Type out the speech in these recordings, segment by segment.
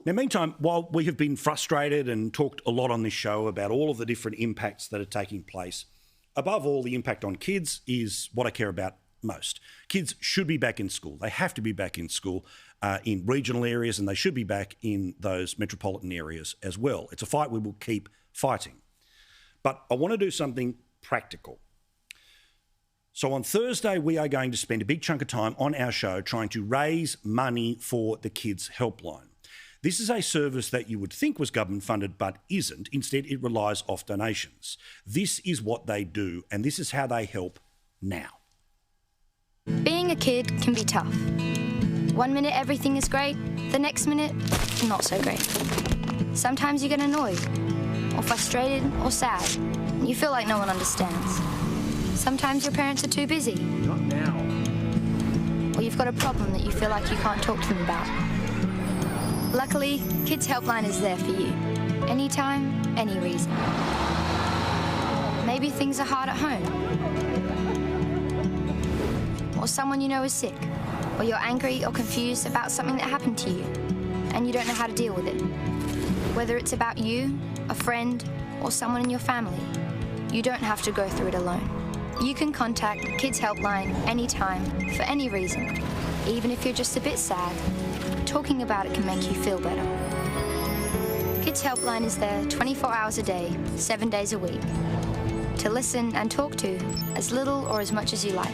Now, meantime, while we have been frustrated and talked a lot on this show about all of the different impacts that are taking place, above all, the impact on kids is what I care about most. Kids should be back in school. They have to be back in school in regional areas, and they should be back in those metropolitan areas as well. It's a fight we will keep fighting. But I want to do something practical. So on Thursday, we are going to spend a big chunk of time on our show trying to raise money for the Kids Helpline. This is a service that you would think was government funded, but isn't. Instead, it relies off donations. This is what they do, and this is how they help now. Being a kid can be tough. 1 minute everything is great, the next minute not so great. Sometimes you get annoyed, or frustrated, or sad, and you feel like no one understands. Sometimes your parents are too busy. Not now. Or you've got a problem that you feel like you can't talk to them about. Luckily, Kids Helpline is there for you. Anytime, any reason. Maybe things are hard at home. Or someone you know is sick. Or you're angry or confused about something that happened to you, and you don't know how to deal with it. Whether it's about you, a friend, or someone in your family, you don't have to go through it alone. You can contact Kids Helpline anytime, for any reason. Even if you're just a bit sad, talking about it can make you feel better. Kids Helpline is there 24 hours a day, 7 days a week, to listen and talk to as little or as much as you like.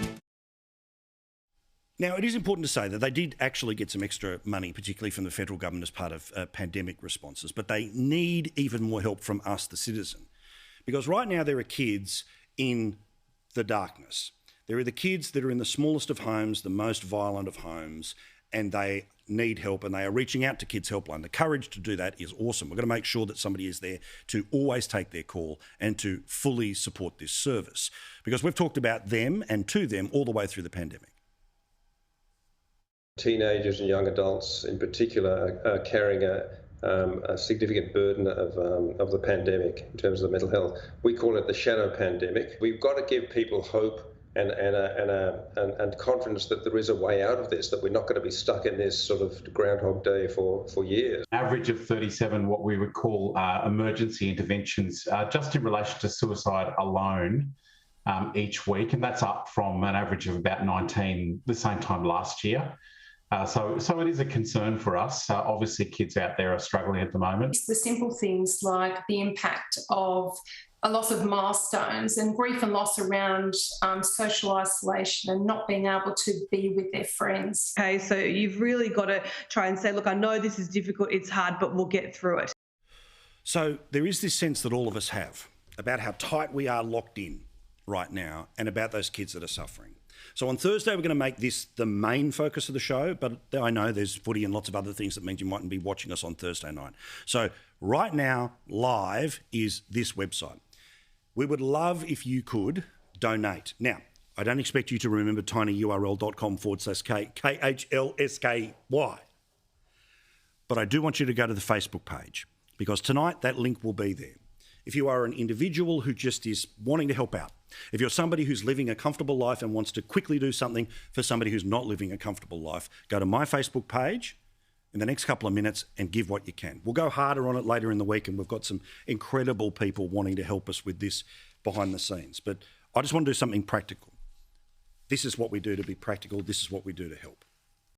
Now, it is important to say that they did actually get some extra money, particularly from the federal government as part of pandemic responses, but they need even more help from us, the citizen. Because right now there are kids in the darkness. There are the kids that are in the smallest of homes, the most violent of homes, and they need help, and they are reaching out to Kids Helpline. The courage to do that is awesome. We're going to make sure that somebody is there to always take their call and to fully support this service, because we've talked about them and to them all the way through the pandemic. Teenagers and young adults in particular are carrying a significant burden of the pandemic in terms of mental health. We call it the shadow pandemic. We've got to give people hope and confidence that there is a way out of this, that we're not going to be stuck in this sort of Groundhog Day for years. Average of 37 what we would call emergency interventions just in relation to suicide alone each week, and that's up from an average of about 19 the same time last year. So it is a concern for us. Obviously, kids out there are struggling at the moment. It's the simple things like the impact of a loss of milestones and grief and loss around social isolation and not being able to be with their friends. Okay, so you've really got to try and say, look, I know this is difficult, it's hard, but we'll get through it. So there is this sense that all of us have about how tight we are locked in right now and about those kids that are suffering. So on Thursday, we're going to make this the main focus of the show, but I know there's footy and lots of other things that means you mightn't be watching us on Thursday night. So right now, live is this website. We would love if you could donate. Now, I don't expect you to remember tinyurl.com/KHLSKY, but I do want you to go to the Facebook page, because tonight that link will be there. If you are an individual who just is wanting to help out, if you're somebody who's living a comfortable life and wants to quickly do something for somebody who's not living a comfortable life, go to my Facebook page in the next couple of minutes and give what you can. We'll go harder on it later in the week, and we've got some incredible people wanting to help us with this behind the scenes. But I just want to do something practical. This is what we do to be practical. This is what we do to help.